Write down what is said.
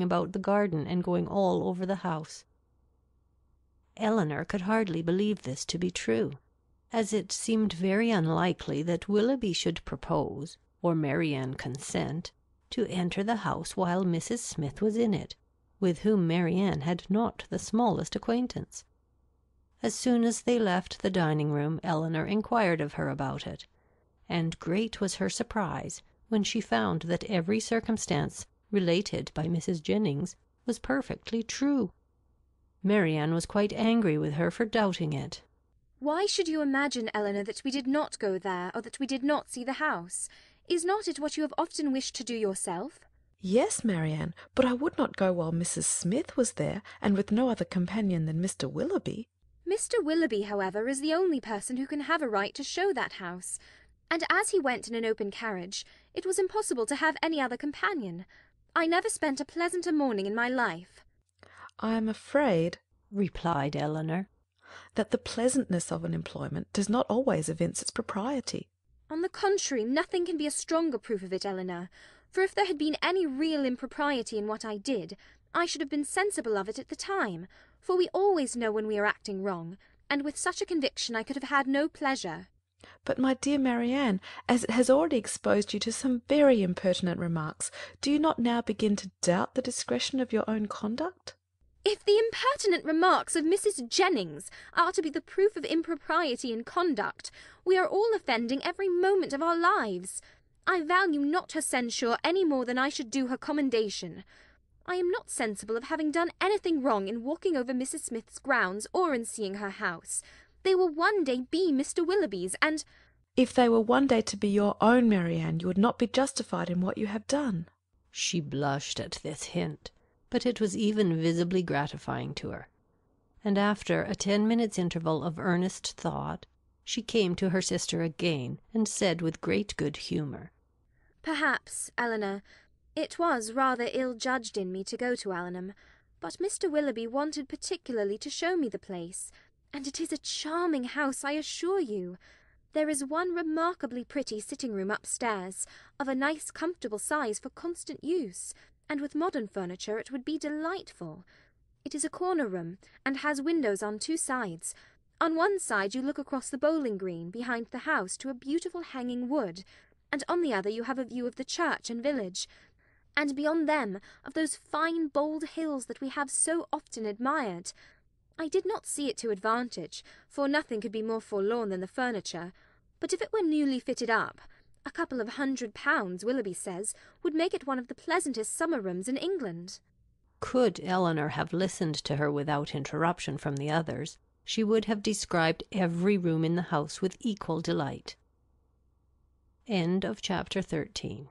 about the garden and going all over the house. Eleanor could hardly believe this to be true, as it seemed very unlikely that Willoughby should propose, or Marianne consent, to enter the house while Mrs. Smith was in it, with whom Marianne had not the smallest acquaintance. As soon as they left the dining-room, Eleanor inquired of her about it, and great was her surprise when she found that every circumstance related by Mrs. Jennings was perfectly true. Marianne was quite angry with her for doubting it. "Why should you imagine, Eleanor, that we did not go there, or that we did not see the house? Is not it what you have often wished to do yourself?" "Yes, Marianne, but I would not go while Mrs. Smith was there, and with no other companion than Mr. Willoughby." "Mr. Willoughby, however, is the only person who can have a right to show that house, and as he went in an open carriage, it was impossible to have any other companion. I never spent a pleasanter morning in my life." "I am afraid," replied Eleanor, "that the pleasantness of an employment does not always evince its propriety." "On the contrary, nothing can be a stronger proof of it, Eleanor, for if there had been any real impropriety in what I did, I should have been sensible of it at the time, for we always know when we are acting wrong, and with such a conviction I could have had no pleasure." "But, my dear Marianne, as it has already exposed you to some very impertinent remarks, do you not now begin to doubt the discretion of your own conduct?" "If the impertinent remarks of Mrs. Jennings are to be the proof of impropriety in conduct, we are all offending every moment of our lives. I value not her censure any more than I should do her commendation. I am not sensible of having done anything wrong in walking over Mrs. Smith's grounds or in seeing her house. They will one day be Mr. Willoughby's, and—" "If they were one day to be your own, Marianne, you would not be justified in what you have done." She blushed at this hint, but it was even visibly gratifying to her, and after a 10 minutes' interval of earnest thought, she came to her sister again, and said with great good humour, "Perhaps, Eleanor, it was rather ill-judged in me to go to Allenham, but Mr. Willoughby wanted particularly to show me the place, and it is a charming house, I assure you. There is one remarkably pretty sitting-room upstairs, of a nice comfortable size for constant use, and with modern furniture it would be delightful. It is a corner room, and has windows on 2 sides. On one side you look across the bowling green, behind the house, to a beautiful hanging wood, and on the other you have a view of the church and village, and beyond them of those fine bold hills that we have so often admired. I did not see it to advantage, for nothing could be more forlorn than the furniture, but if it were newly fitted up, a couple of £100, Willoughby says, would make it one of the pleasantest summer-rooms in England." Could Eleanor have listened to her without interruption from the others, she would have described every room in the house with equal delight. End of chapter 13.